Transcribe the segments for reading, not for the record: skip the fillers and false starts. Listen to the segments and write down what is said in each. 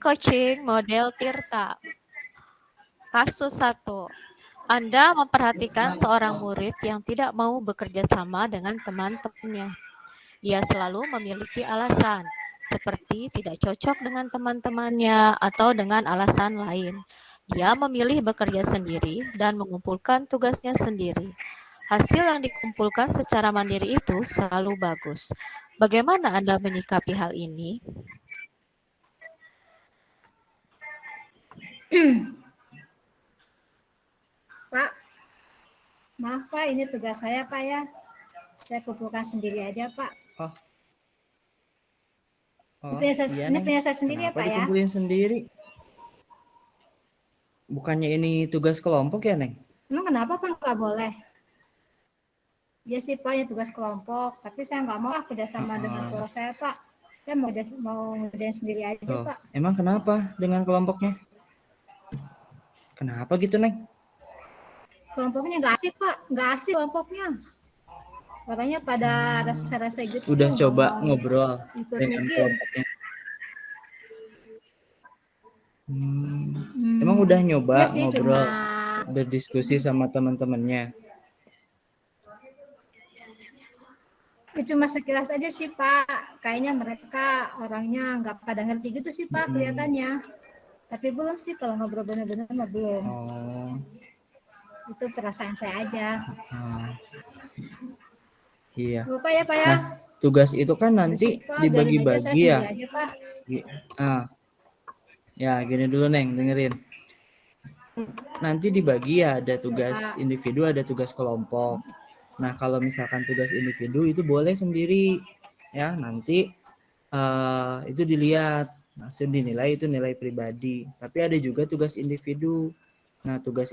coaching model Tirta. Kasus 1. Anda memperhatikan seorang murid yang tidak mau bekerja sama dengan teman-temannya. Dia selalu memiliki alasan, seperti tidak cocok dengan teman-temannya atau dengan alasan lain. Dia memilih bekerja sendiri dan mengumpulkan tugasnya sendiri. Hasil yang dikumpulkan secara mandiri itu selalu bagus. Bagaimana Anda menyikapi hal ini? Pak, maaf Pak, ini tugas saya Pak ya. Saya kumpulkan sendiri aja Pak. Ini punya saya sendiri ya Kenapa Pak ya. dikumpulin sendiri? Bukannya ini tugas kelompok ya, Neng? Emang kenapa Pak nggak boleh? Ya sih Pak, ya tugas kelompok. Tapi saya nggak mau kerjasama dengan kelompok saya Pak. Saya mau ngerjain sendiri aja Pak. Emang kenapa dengan kelompoknya? Kenapa gitu, Neng? Kelompoknya nggak asik Pak, nggak asik kelompoknya. Makanya pada rasa-rasa gitu. Udah coba ngobrol dengan mikir. kelompoknya? Emang udah nyoba sih, ngobrol, berdiskusi sama teman-temannya? Ya, cuma sekilas aja sih Pak. Kayaknya mereka orangnya nggak pada ngerti gitu sih Pak kelihatannya. Tapi belum sih kalau ngobrol benar-benar mah belum. Itu perasaan saya aja. Iya. Lupa ya Pak ya. Nah, tugas itu kan nanti dibagi-bagi ya. Ya, gini dulu Neng, dengerin. Nanti dibagi ya, ada tugas individu, ada tugas kelompok. Nah, kalau misalkan tugas individu itu boleh sendiri, ya. Nanti itu dilihat, langsung dinilai itu nilai pribadi. Tapi ada juga tugas individu. Nah, tugas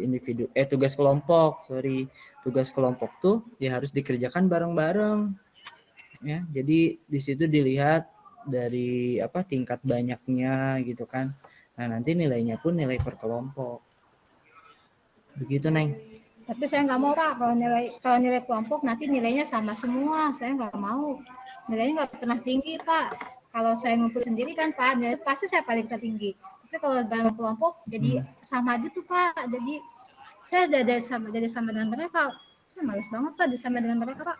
kelompok, tugas kelompok tuh ya harus dikerjakan bareng-bareng. Ya, jadi di situ dilihat dari tingkat banyaknya gitu kan. Nah, nanti nilainya pun nilai per kelompok. Begitu, Neng. Tapi saya nggak mau Pak, kalau nilai kelompok nanti nilainya sama semua. Saya nggak mau. Nilainya nggak pernah tinggi Pak. Kalau saya ngumpul sendiri kan Pak, nilai pasti saya paling tertinggi. Tapi kalau dalam kelompok jadi sama gitu Pak. Jadi saya jadi sama dengan mereka. Saya males banget Pak sama dengan mereka Pak.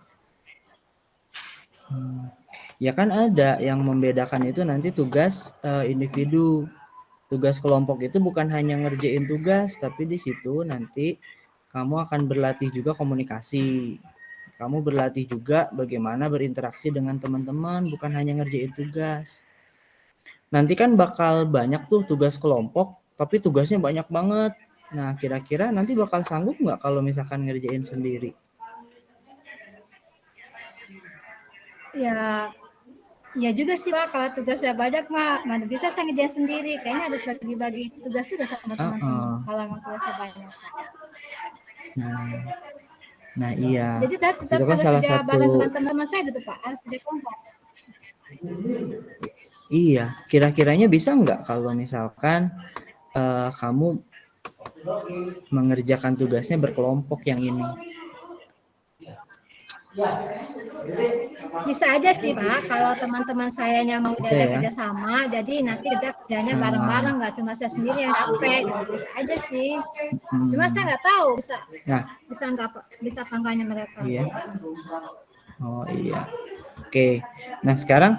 Ya kan ada yang membedakan itu nanti tugas individu. Tugas kelompok itu bukan hanya ngerjain tugas, tapi di situ nanti kamu akan berlatih juga komunikasi. Kamu berlatih juga bagaimana berinteraksi dengan teman-teman, bukan hanya ngerjain tugas. Nanti kan bakal banyak tuh tugas kelompok, tapi tugasnya banyak banget. Nah, kira-kira nanti bakal sanggup nggak kalau misalkan ngerjain sendiri? Ya juga sih Pak, kalau tugasnya banyak mah mana bisa saya ngerjain sendiri. Kayaknya harus bagi-bagi tugas juga sama teman-teman kalau emang tugasnya banyak Pak. Nah iya. Jadi saya tetap itu kan salah satu bareng dengan teman-teman saya gitu Pak, harus kerja kelompok. Iya, kira-kiranya bisa nggak kalau misalkan kamu mengerjakan tugasnya berkelompok yang ini? Bisa aja sih Pak, kalau teman-teman sayanya mau diajak kerja sama, jadi nanti kita kerjanya bareng-bareng, nggak cuma saya sendiri yang capek, gitu. Bisa aja sih. Cuma saya nggak tahu bisa apa enggaknya mereka. Iya. Oh iya. Oke. Nah sekarang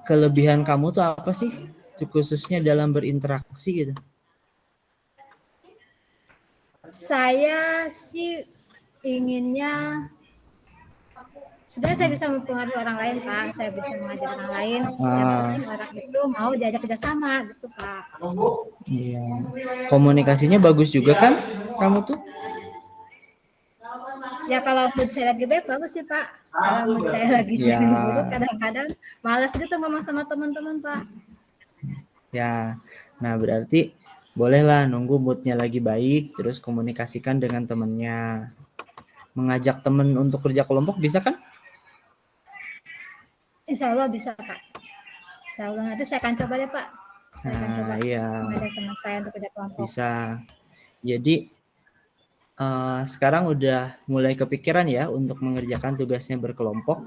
kelebihan kamu tuh apa sih, khususnya dalam berinteraksi gitu? Saya sih inginnya sebenarnya saya bisa mempengaruhi orang lain Pak, saya bisa mengajar orang lain, yang penting orang itu mau diajak kerjasama gitu Pak. Iya. Komunikasinya bagus juga kan kamu tuh? Ya kalau mood saya lagi baik bagus sih Pak. Kalau mood saya lagi buruk kadang-kadang malas gitu ngomong sama teman-teman Pak. Ya, nah berarti bolehlah nunggu moodnya lagi baik, terus komunikasikan dengan temennya. Mengajak temen untuk kerja kelompok bisa kan? Insya Allah bisa Pak. Insya Allah nanti saya akan coba deh Pak. Saya akan coba mengajak teman saya untuk kerja kelompok. Bisa. Jadi sekarang udah mulai kepikiran ya untuk mengerjakan tugasnya berkelompok?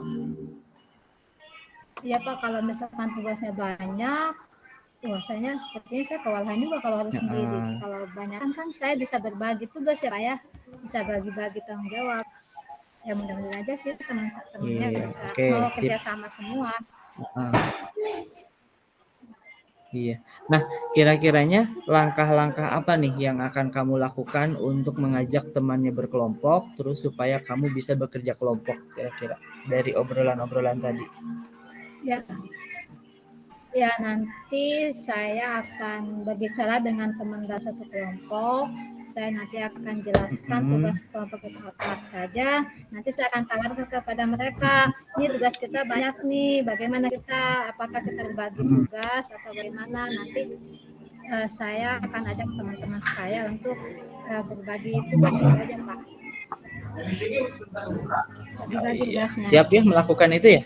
Iya Pak, kalau misalkan tugasnya banyak, Rasanya sepertinya saya kewalahan juga kalau harus sendiri. Kalau banyak kan saya bisa berbagi tugas ya Pak ya, bisa bagi-bagi tanggung jawab. Ya mudah-mudahan aja sih teman-temannya Iya, bisa oke, mau sip. kerja sama semua. Iya. Nah, kira-kiranya langkah-langkah apa nih yang akan kamu lakukan untuk mengajak temannya berkelompok, terus supaya kamu bisa bekerja kelompok kira-kira dari obrolan-obrolan tadi? Ya, nanti saya akan berbicara dengan teman dalam satu kelompok. Saya nanti akan jelaskan tugas kelompok kita apa saja. Nanti saya akan tawarkan kepada mereka, ini tugas kita banyak nih, bagaimana kita, apakah kita berbagi tugas atau bagaimana. Nanti saya akan ajak teman-teman saya untuk berbagi tugas saja, Pak. Berbagi tugasnya. Siap ya melakukan itu ya?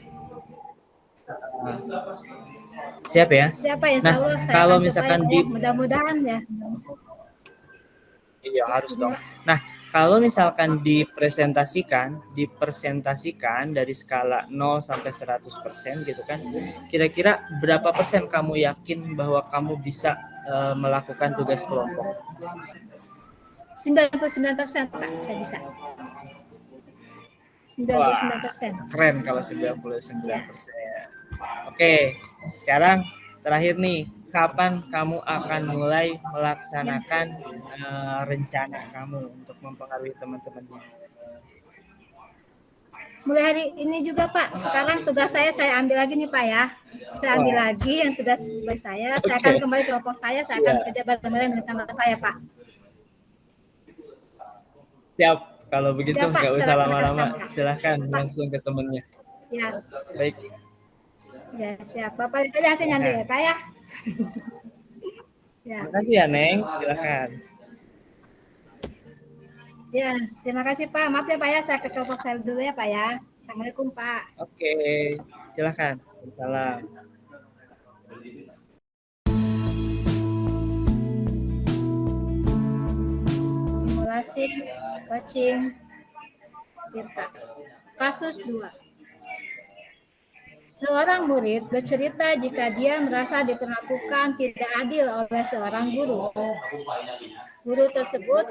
Siap ya? Siapa ya? Nah, Allah, saya kalau akan misalkan coba, di mudah-mudahan ya. Iya harus dong. Nah, kalau misalkan dipresentasikan dari skala 0 sampai 100% gitu kan, kira-kira berapa persen kamu yakin bahwa kamu bisa melakukan tugas kelompok? 99% Pak, saya bisa. 99%. Keren kalau 99%. Oke, sekarang terakhir nih, kapan kamu akan mulai melaksanakan rencana kamu untuk mempengaruhi teman-temannya? Mulai hari ini juga Pak. Sekarang tugas saya ambil lagi nih Pak ya. Saya ambil lagi yang tugas bagi saya. Saya akan kembali ke kelompok saya akan kerja bareng-bareng dengan teman saya Pak. Siap. Kalau begitu Siap, Pak. nggak usah Saya lama-lama. laksanakan, Kak. Silahkan Pak. langsung ke temennya. Ya. Baik. Ya, siap. Bapak lihat aja hasilnya nanti ya Pak ya. Ya. Terima kasih ya Neng. Silahkan. Ya, terima kasih Pak. Maaf ya Pak ya, saya ke kelompok saya dulu ya Pak ya. Assalamualaikum Pak. Oke, silahkan. Salam. Simulasi coaching Tirta. Kasus 2. Seorang murid bercerita jika dia merasa diperlakukan tidak adil oleh seorang guru. Guru tersebut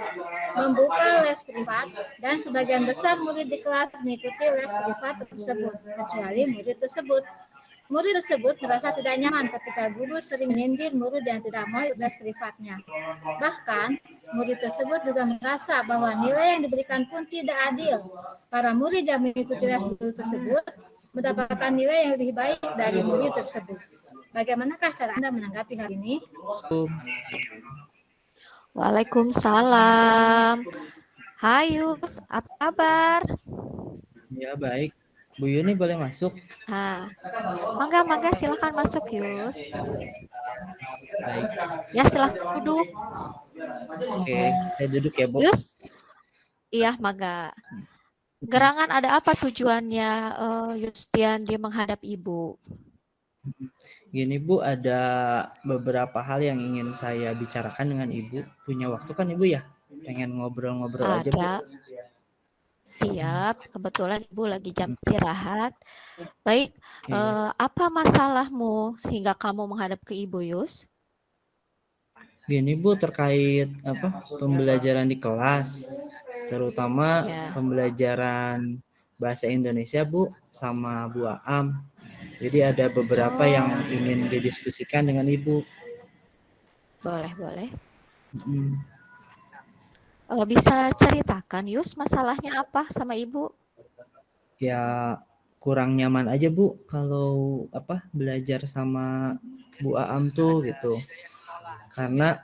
membuka les privat dan sebagian besar murid di kelas mengikuti les privat tersebut, kecuali murid tersebut. Murid tersebut merasa tidak nyaman ketika guru sering menyindir murid yang tidak mau ikut les privatnya. Bahkan, murid tersebut juga merasa bahwa nilai yang diberikan pun tidak adil. Para murid yang mengikuti les guru tersebut mendapatkan nilai yang lebih baik dari murid tersebut. Bagaimanakah cara Anda menanggapi hal ini? Waalaikumsalam. Hai Yus, apa kabar? Ya baik. Bu Yuni boleh masuk? Nah, mangga silakan masuk Yus. Baik. Ya silakan duduk. Oke, saya duduk ya Bu. Yus, iya mangga. Gerangan ada apa tujuannya Yustian dia menghadap Ibu? Gini Bu, ada beberapa hal yang ingin saya bicarakan dengan Ibu. Punya waktu kan Ibu ya? Pengen ngobrol-ngobrol aja Bu. Siap, kebetulan Ibu lagi jam istirahat. Baik, apa masalahmu sehingga kamu menghadap ke Ibu Yus? Gini Bu, terkait pembelajaran di kelas, terutama pembelajaran bahasa Indonesia Bu sama Bu Aam. Jadi ada beberapa yang ingin didiskusikan dengan Ibu. Boleh. Bisa ceritakan Yus masalahnya apa sama Ibu? Ya kurang nyaman aja Bu kalau belajar sama Bu Aam tuh gitu. Karena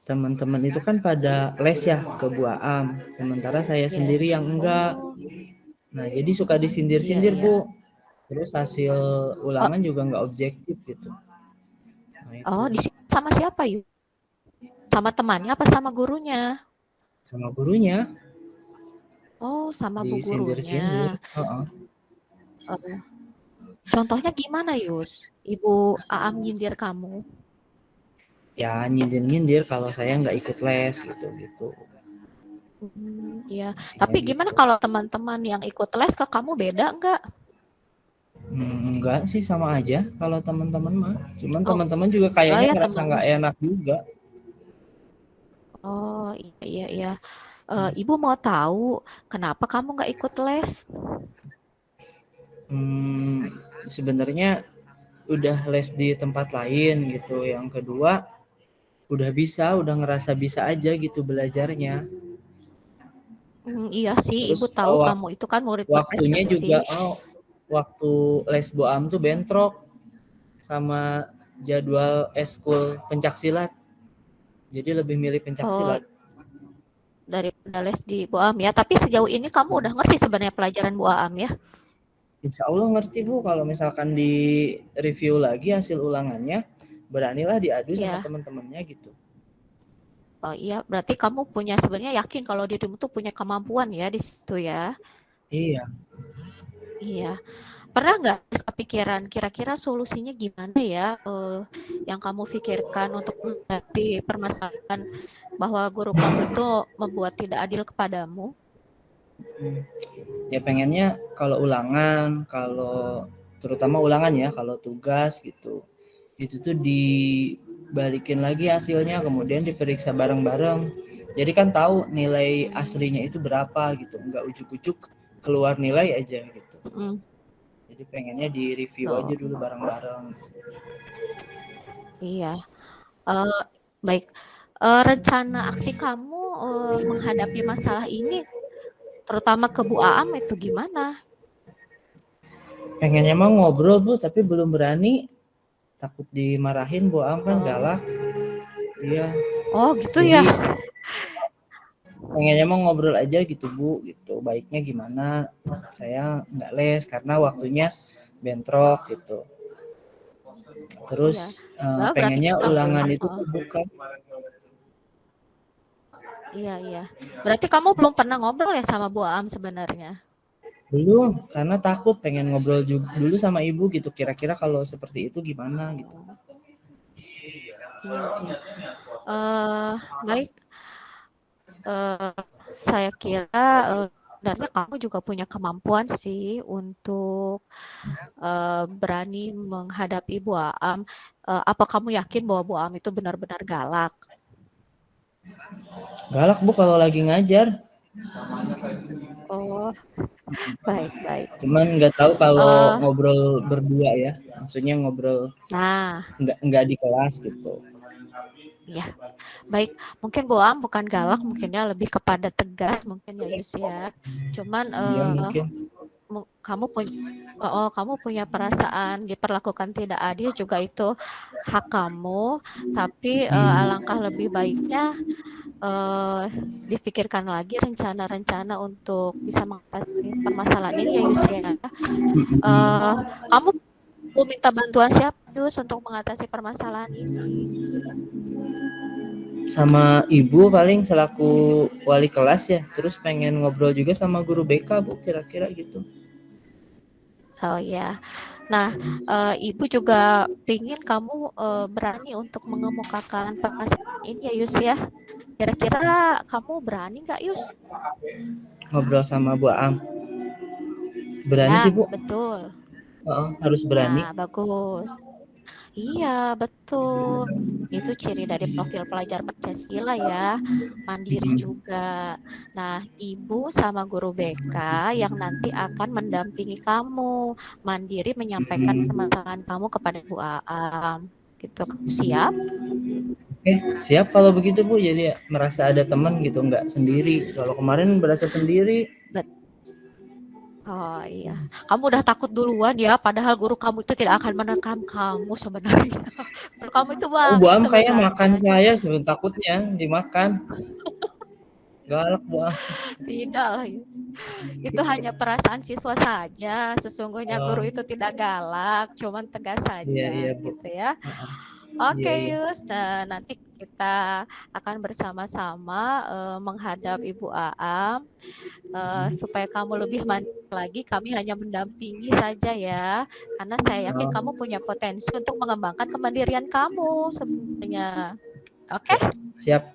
teman-teman itu kan pada les ya ke Bu Aam, sementara saya sendiri yang enggak. Nah, jadi suka disindir-sindir Bu. Terus hasil ulangan juga enggak objektif gitu. Nah, disindir sama siapa Yus? Sama temannya apa sama gurunya? Sama gurunya. Oh, sama bu gurunya. Contohnya gimana Yus? Ibu Aam nyindir kamu? Ya nyindir-nyindir kalau saya nggak ikut les gitu. Iya. Tapi gimana kalau teman-teman yang ikut les ke kamu beda enggak? Enggak sih, sama aja kalau teman-teman mah. Cuman Oh, teman-teman juga oh kayaknya ya ngerasa teman. nggak enak juga. Oh iya iya iya. Ibu mau tahu kenapa kamu nggak ikut les? Sebenarnya udah les di tempat lain gitu. Yang kedua, udah ngerasa bisa aja gitu belajarnya. Iya sih, Terus ibu tahu kamu itu kan murid waktunya berprestasi. juga waktu les boam tuh bentrok sama jadwal eskul pencaksilat. Jadi lebih milih Oh, pencaksilat. daripada les di Bu Am ya. Tapi sejauh ini kamu udah ngerti sebenarnya pelajaran Bu Am ya? Insya Allah ngerti Bu, kalau misalkan di review lagi hasil ulangannya, beranilah diadu sama Iya. teman-temannya gitu. Oh iya, berarti kamu punya sebenarnya yakin kalau dirimu tuh punya kemampuan ya di situ ya. Iya. Iya. Pernah nggak kepikiran kira-kira solusinya gimana ya yang kamu pikirkan untuk menghadapi permasalahan bahwa guru kamu itu membuat tidak adil kepadamu? Ya pengennya kalau ulangan, kalau terutama ulangan ya, kalau tugas gitu, itu tuh dibalikin lagi hasilnya, kemudian diperiksa bareng-bareng. Jadi kan tahu nilai aslinya itu berapa gitu, nggak ujuk-ujuk keluar nilai aja gitu. Mm-mm. Jadi pengennya di review Oh, aja dulu bareng-bareng. iya. Eh, baik. Rencana aksi kamu menghadapi masalah ini, terutama ke Bu Aam itu gimana? Pengennya mah ngobrol Bu, tapi belum berani, takut dimarahin Bu Am kan Oh, galak. Iya, oh gitu ya. jadi pengennya mau ngobrol aja gitu Bu, gitu baiknya gimana, saya nggak les karena waktunya bentrok gitu. Terus Iya. Nah, berarti pengennya kamu, ulangan itu terbuka. iya iya. Berarti kamu belum pernah ngobrol ya sama Bu Aam sebenarnya? Belum, karena takut, pengen ngobrol juga dulu sama ibu gitu, kira-kira kalau seperti itu gimana gitu. Iya iya. Baik. Saya kira sebenarnya kamu juga punya kemampuan sih untuk berani menghadapi Bu Aam. Apa kamu yakin bahwa Bu Aam itu benar-benar galak? Galak Bu kalau lagi ngajar, Oh, baik baik. cuman nggak tahu kalau Eh, ngobrol berdua ya, maksudnya ngobrol nah, nggak di kelas gitu. ya baik. Mungkin Bu Aam bukan galak, mungkinnya lebih kepada tegas, mungkin ya Yus ya. Cuman Iya mungkin. kamu punya kamu punya perasaan diperlakukan tidak adil juga itu hak kamu, tapi alangkah lebih baiknya dipikirkan lagi rencana-rencana untuk bisa mengatasi permasalahan ini ya Yus ya. Kamu mau minta bantuan siapa Yus untuk mengatasi permasalahan ini? Sama ibu paling selaku wali kelas ya, terus pengen ngobrol juga sama guru BK Bu, kira-kira gitu. Oh ya, nah ibu juga ingin kamu berani untuk mengemukakan permasalahan ini ya Yus ya. Kira-kira kamu berani nggak Yus? Ngobrol sama Bu Am, berani Ya, sih Bu. betul. Harus berani. Nah, bagus. Iya, betul. Itu ciri dari profil pelajar Pancasila ya, mandiri juga. Nah, ibu sama guru BK yang nanti akan mendampingi kamu, mandiri menyampaikan permasalahan kamu kepada Bu Aam. Gitu, kamu siap? Oke, siap kalau begitu Bu, jadi merasa ada teman gitu, nggak sendiri. Kalau kemarin berasa sendiri. Oh iya, kamu udah takut duluan ya, padahal guru kamu itu tidak akan menekan kamu sebenarnya. Guru kamu itu Bu baik Am kayak makan sebenarnya, saya sebelum takutnya dimakan. Galak Bu Am. tidak lah, Yus. Itu hanya perasaan siswa saja. Sesungguhnya guru itu tidak galak, cuman tegas Iya saja, iya Bu. gitu ya. Iya Oke, iya. Yus. Nah, nanti kita akan bersama-sama menghadap Ibu Aam supaya kamu lebih mandiri lagi. Kami hanya mendampingi saja ya, karena saya yakin kamu punya potensi untuk mengembangkan kemandirian kamu sebenarnya. Oke? Siap.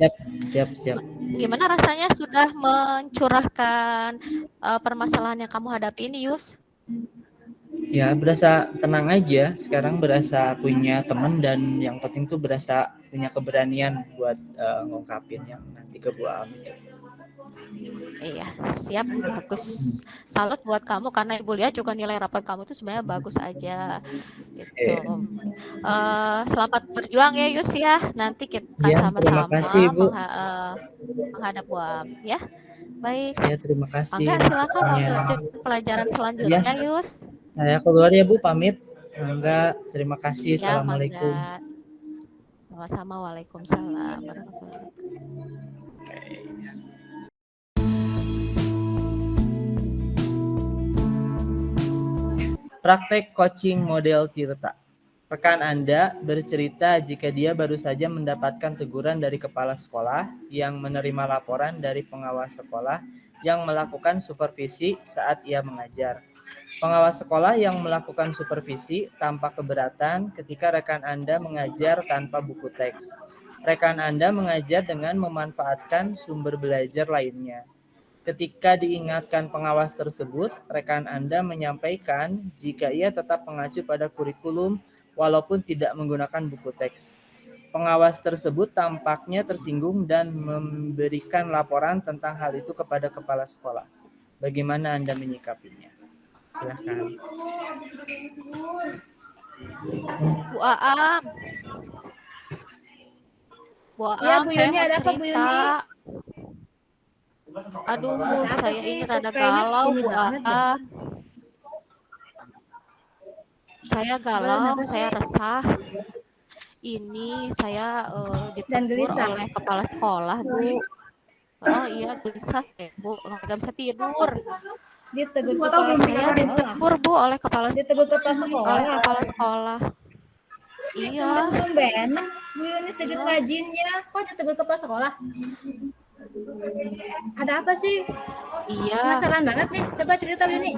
Siap, siap, siap. Gimana rasanya sudah mencurahkan permasalahan yang kamu hadapi ini, Yus? Ya berasa tenang aja. Sekarang berasa punya teman dan yang penting tuh berasa punya keberanian buat ngungkapin yang nanti ke Bu Am itu. Iya, siap, bagus. Salut buat kamu karena Ibu lihat juga nilai rapat kamu itu sebenarnya bagus aja gitu. Selamat berjuang ya Yus ya. Nanti kita Ya, terima kasih sama-sama Bu. menghadap UAM ya. Baik, Ya, terima kasih Mangga silakan masukannya. lanjut pelajaran Ya, selanjutnya Yus. saya keluar ya Bu, pamit. Enggak, terima kasih. Ya, Assalamualaikum. Mangga. Sama-sama. Waalaikumsalam warahmatullahi wabarakatuh. Praktek coaching model Tirta. Rekan Anda bercerita jika dia baru saja mendapatkan teguran dari kepala sekolah yang menerima laporan dari pengawas sekolah yang melakukan supervisi saat ia mengajar. Pengawas sekolah yang melakukan supervisi tampak keberatan ketika rekan Anda mengajar tanpa buku teks. Rekan Anda mengajar dengan memanfaatkan sumber belajar lainnya. Ketika diingatkan pengawas tersebut, rekan Anda menyampaikan jika ia tetap mengacu pada kurikulum walaupun tidak menggunakan buku teks. Pengawas tersebut tampaknya tersinggung dan memberikan laporan tentang hal itu kepada kepala sekolah. Bagaimana Anda menyikapinya? Silakan. Bu Aam. Bu Iya Aam, Bu saya Yuni, mau ada apa Bu cerita. Yuni? Aduh, Apa saya sih? ini Kok rada kayaknya galau ini Bu banget deh. Aam. Saya galau, Kenapa saya sih? resah. Ini saya Dan ditegur gelisah. oleh kepala sekolah, Bu. Oh iya, gelisah ya, Bu. Nggak bisa tidur. Ditegur kepala Saya sekolah. ditegur, Bu, oleh kepala Ditegur kepala oleh sekolah. kepala sekolah. Iya, Tumben-tumben Bu Yuni sedikit iya. rajinnya. Kok ditegur kepala sekolah? Ada apa sih? Iya, Penasaran banget nih. Coba cerita Bu Yuni.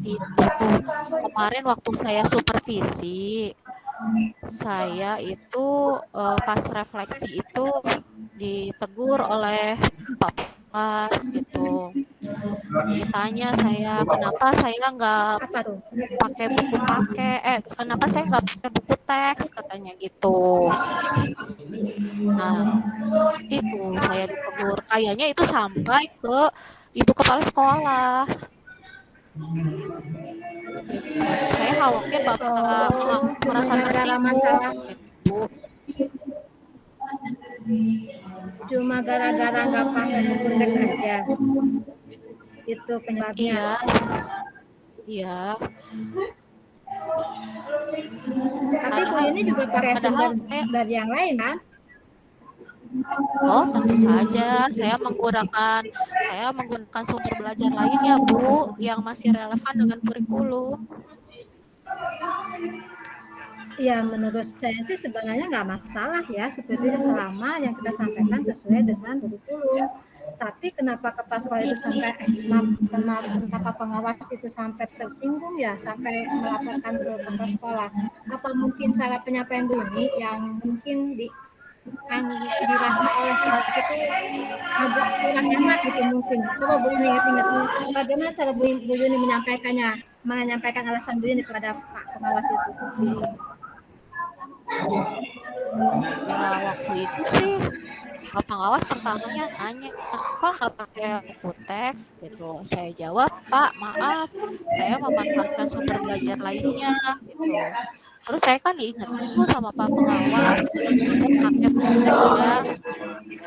itu kemarin waktu saya supervisi, saya itu pas refleksi itu ditegur oleh Pak Pas gitu. Ditanya saya kenapa saya nggak Apa tuh? kenapa saya nggak pakai buku teks katanya gitu. Nah itu saya ditegur. Kayaknya itu sampai ke ibu kepala sekolah. Saya khawatir bapak Oh, cuma merasa gara-gara tersinggung masalah, gitu. cuma gara-gara nggak pakai buku teks aja. Itu penyebabnya. Iya, iya. Tapi Bu Yuni juga pakai Padahal sumber saya, dari yang lain kan? oh tentu saja saya menggunakan sumber belajar lainnya Bu, yang masih relevan dengan kurikulum. Ya menurut saya sih sebenarnya nggak masalah ya seperti selama yang kita sampaikan sesuai dengan kurikulum. Tapi kenapa kepala sekolah itu sampai kenapa pengawas itu sampai tersinggung ya sampai melaporkan ke kepala sekolah? Apa mungkin cara penyampaian Buni yang mungkin yang dirasa oleh pengawas itu agak kurang enak gitu mungkin. Coba Bu Yuni ingat-ingat bagaimana cara Bu Yuni menyampaikan alasan Bu Yuni kepada Pak pengawas itu. Ya waktu itu sih pengawas pertamanya nanya, Pak nggak pakai buku teks gitu. Saya jawab, Pak maaf, saya memanfaatkan sumber belajar lainnya gitu. Terus saya kan diingetin tuh sama Pak pengawas, saya pakai buku teks ya.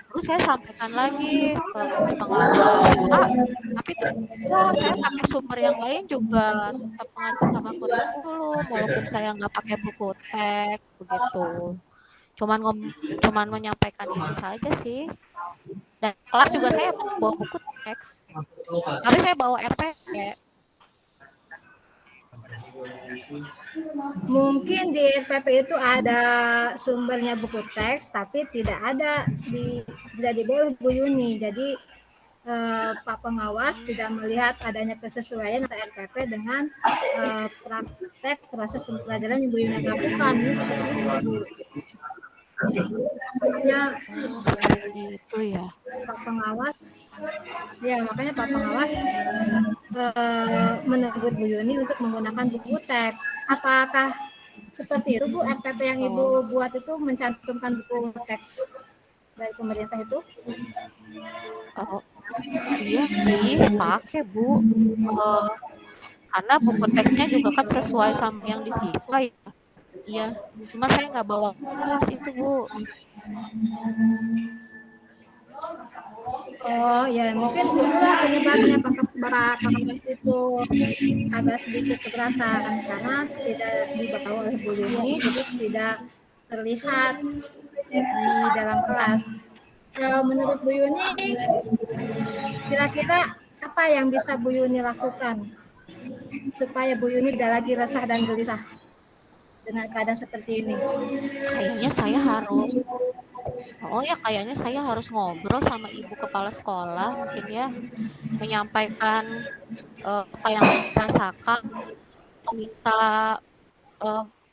Terus saya sampaikan lagi ke pengawas, Pak, tapi saya pakai sumber yang lain juga tetap mengacu sama kurikulum, walaupun saya nggak pakai buku teks begitu. Cuman menyampaikan itu saja sih. Dan kelas juga saya bawa buku teks, tapi saya bawa RPP. Mungkin di RPP itu ada sumbernya buku teks, tapi tidak dibawa Bu Yuni. Jadi Pak pengawas tidak melihat adanya kesesuaian antara RPP dengan praktek proses pembelajaran yang Bu Yuni lakukan. Ini seperti itu. Ya, Seperti itu ya. Pak Pengawas, ya makanya Pak Pengawas menegur Bu Yuni untuk menggunakan buku teks. Apakah seperti itu Bu, RPP yang Ibu buat itu mencantumkan buku teks dari pemerintah itu? Oh, iya sih, pakai Bu. Karena buku teksnya juga kan sesuai sama yang di siswa ya. Iya, cuma saya nggak bawa kelas itu Bu. Oh ya, mungkin itulah penyebabnya Pak Pengawas itu agak sedikit keberatan karena tidak dibawa oleh Bu Yuni, jadi tidak terlihat di dalam kelas. Menurut Bu Yuni, kira-kira apa yang bisa Bu Yuni lakukan supaya Bu Yuni tidak lagi resah dan gelisah dengan keadaan seperti ini? Kayaknya saya harus kayaknya saya harus ngobrol sama ibu kepala sekolah mungkin ya, menyampaikan apa yang saya rasakan, meminta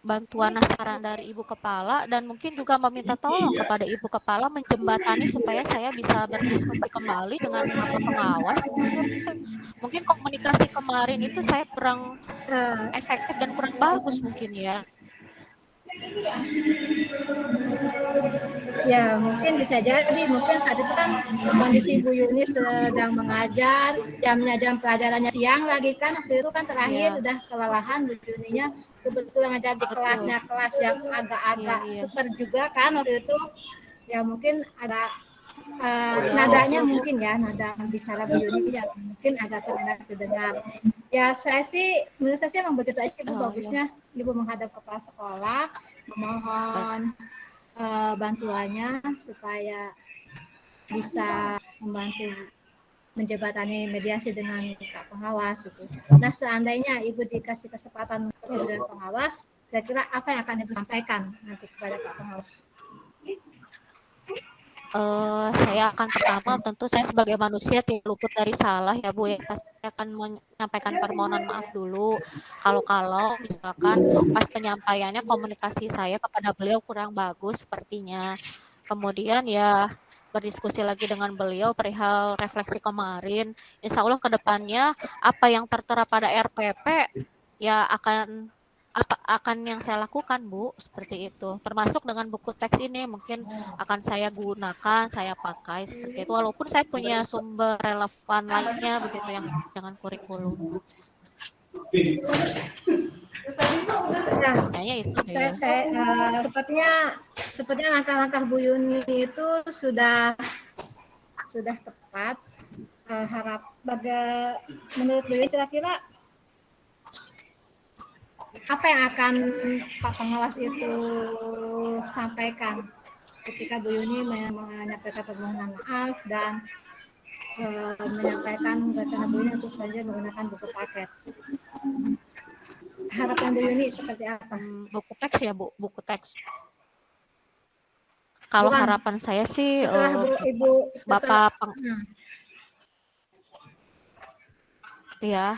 bantuan saran dari ibu kepala dan mungkin juga meminta tolong kepada ibu kepala menjembatani supaya saya bisa berdiskusi kembali dengan Bapak Pengawas. Mungkin komunikasi kemarin itu saya kurang Eh, efektif dan kurang bagus mungkin ya. Ya, mungkin bisa jadi. Mungkin saat itu kan kondisi Bu Yuni sedang mengajar, jam pelajarannya siang lagi kan. Waktu itu kan terakhir Iya, udah kelelahan Bu Yuninya. Kebetulan ada di betul. kelas yang Iya, agak-agak iya. super juga kan waktu itu. Ya mungkin agak Iya, nadanya betul, Bu. mungkin ya, nada bicara Bu Yuni yang mungkin agak terdengar terdengar. Ya menurut saya sih emang begitu aja sih Bu, Oh, iya. bagusnya Ibu menghadap kepala sekolah, Baik. memohon bantuannya supaya bisa membantu menjembatani mediasi dengan Pak Pengawas itu. Nah, seandainya Ibu dikasih kesempatan untuk dengan pengawas, kira-kira apa yang akan Ibu sampaikan nanti kepada Pak Pengawas? Saya akan pertama tentu saya sebagai manusia tidak luput dari salah ya Bu ya. Saya akan menyampaikan permohonan maaf dulu. Kalau misalkan pas penyampaiannya komunikasi saya kepada beliau kurang bagus sepertinya. Kemudian ya berdiskusi lagi dengan beliau perihal refleksi kemarin. Insya Allah ke depannya apa yang tertera pada RPP ya akan yang saya lakukan Bu, seperti itu. Termasuk dengan buku teks ini mungkin akan saya gunakan, saya pakai seperti itu. Walaupun saya punya sumber relevan lainnya begitu yang dengan kurikulum. Ya, Kayaknya itu deh ya. sepertinya langkah-langkah Bu Yuni itu sudah tepat. Menurut Bu Yuni kira-kira apa yang akan Pak Pengawas itu sampaikan ketika Bu Yuni menyampaikan permohonan maaf dan menyampaikan rencana Bu Yuni untuk selanjutnya menggunakan buku paket. Harapan Bu Yuni seperti apa? Buku teks ya Bu, buku teks. Kalau Bukan, harapan saya sih setelah Bapak ya.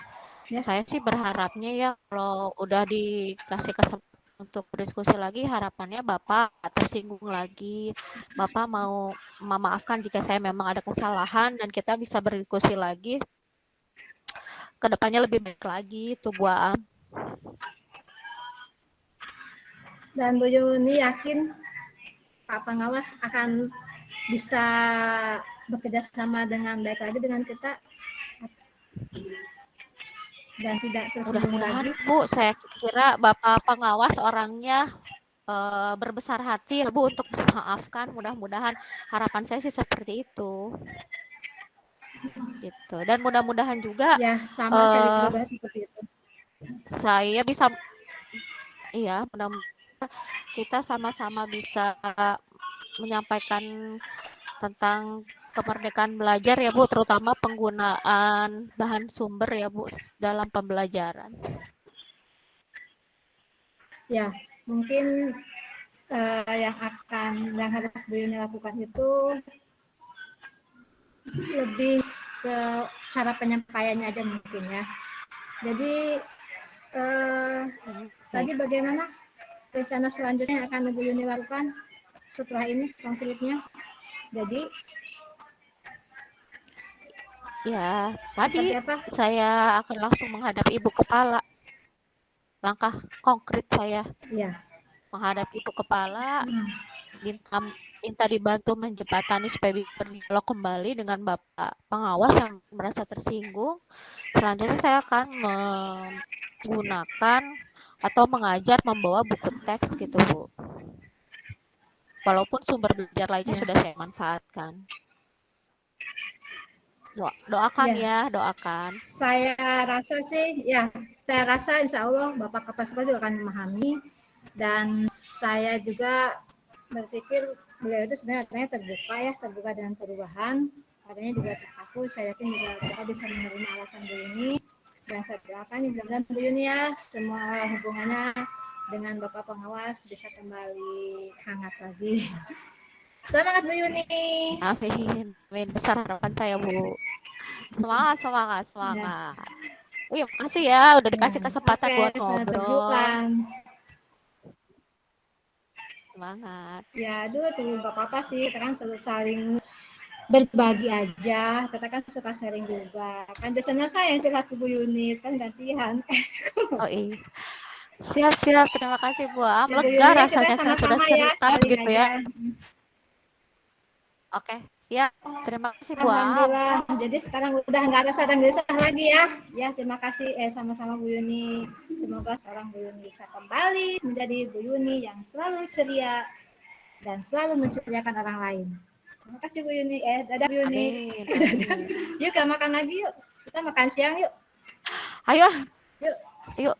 saya sih berharapnya ya kalau udah dikasih kesempatan untuk berdiskusi lagi, harapannya Bapak tersinggung lagi. Bapak mau memaafkan jika saya memang ada kesalahan dan kita bisa berdiskusi lagi. Kedepannya lebih baik lagi itu Bu Aam. Dan Bu Yuni yakin Pak Pengawas akan bisa bekerja sama dengan baik lagi dengan kita dan tidak tersinggung Mudah-mudahan lagi. Bu, saya kira Bapak Pengawas orangnya berbesar hati ya Bu untuk memaafkan. Mudah-mudahan harapan saya sih seperti itu. Gitu. Dan mudah-mudahan juga Ya, sama saya juga berharap seperti itu. saya bisa mudah-mudahan kita sama-sama bisa menyampaikan tentang kemerdekaan belajar ya Bu, terutama penggunaan bahan sumber ya Bu dalam pembelajaran. Ya, mungkin yang harus Bu Yuni lakukan itu lebih ke cara penyampaiannya aja mungkin ya. Jadi tadi bagaimana rencana selanjutnya yang akan Bu Yuni lakukan setelah ini konkretnya? Jadi Ya, Seperti tadi apa? saya akan langsung menghadap ibu kepala. Langkah konkret saya Iya. menghadap ibu kepala, Hmm. minta dibantu menjembatani supaya bisa berdialog kembali dengan Bapak pengawas yang merasa tersinggung. Selanjutnya saya akan menggunakan atau mengajar membawa buku teks gitu, Bu. Walaupun sumber belajar lainnya Ya. sudah saya manfaatkan. Doakan Ya. ya, doakan. Saya rasa sih, ya, saya rasa insya Allah Bapak Kepala Sekolah juga akan memahami, dan saya juga berpikir beliau itu sebenarnya terbuka dengan perubahan. Katanya juga aku, saya yakin juga Bapak bisa menerima alasan Bu Yuni, dan saya doakan mudah-mudahan Bu Yuni ya semua hubungannya dengan Bapak pengawas bisa kembali hangat lagi. Semangat Bu Yuni. Amin. Amin. Besar harapan saya, Bu. Semangat, semangat, Ya, semangat. Oh iya, makasih ya udah ya. dikasih kesempatan Oke, buat selamat ngobrol. berjuang. Semangat. Ya, aduh, nggak apa-apa sih. Kita kan selalu saling berbagi aja. Kita kan suka sharing juga. Kan biasanya saya yang curhat ke Bu Yunis, kan gantian. Oh iya. Siap, siap. Terima kasih, Bu Am. Ya, Bu Lega Yunis, kita rasanya saya sudah sama-sama ya, cerita sharing begitu ya. aja. Oke, siap. Terima kasih, Bu Am. Alhamdulillah. Jadi sekarang udah nggak ada sadang gelisah lagi ya. Ya, terima kasih sama-sama Bu Yuni. Semoga sekarang Bu Yuni bisa kembali menjadi Bu Yuni yang selalu ceria dan selalu menceriakan orang lain. Terima kasih Bu Yuni. Dadah Bu Yuni. Amin, amin. Yuk kita makan lagi yuk. Kita makan siang yuk. Ayo, Yuk. yuk.